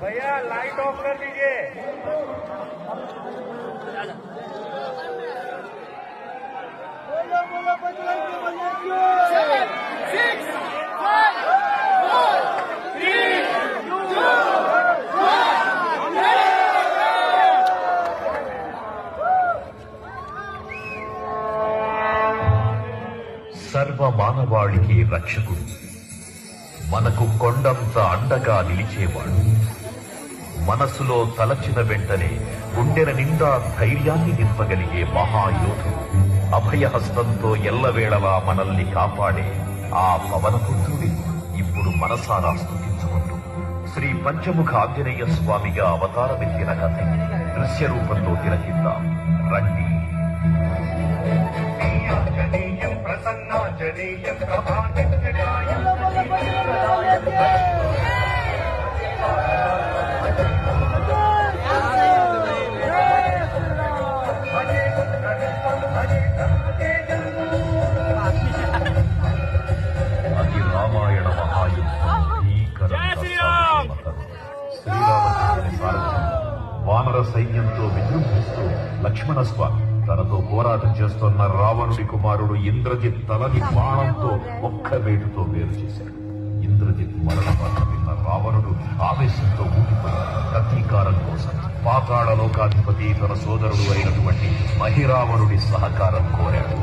भैया light of कर दीजिए। बोलो बजरंग बली। 7, 6, 5, 4, 3, 2, 1। సర్వ మానవాళికి రక్షకుడు, మనకు కొండంత అండగా నిలిచేవాడు, మనసులో తలచిన వెంటనే గుండెల నిండా ధైర్యాన్ని నింపగలిగే మహాయోధుడు, అభయహస్తంతో ఎల్లవేళలా మనల్ని కాపాడే ఆ పవనపుత్రుడి ఇప్పుడు మనసారా స్తుతించుకుంటూ శ్రీ పంచముఖ ఆంజనేయ స్వామిగా అవతారమెత్తిన కథ దృశ్య రూపంలో తిలకిద్దాం రండి. ప్రసన్నాంజనేయం అది రామాయణ మహాయుద్ధం. శ్రీరామచంద్రుని సారథ్యం వానర సైన్యంతో విజృంభిస్తూ లక్ష్మణస్వామి తనతో పోరాటం చేస్తున్న రావణుడి కుమారుడు ఇంద్రజిత్ తలని బాణంతో ఒక్క వేటుతో వేరు చేశాడు. ఇంద్రజిత్ మరణ వార్త విన్న రావణుడు ఆవేశంతో ఊగిపోయాడు. ప్రతీకారం కోసం పాతాళ లోకాధిపతి తన సోదరుడు అయినటువంటి మహిరావణుడి సహకారం కోరాడు.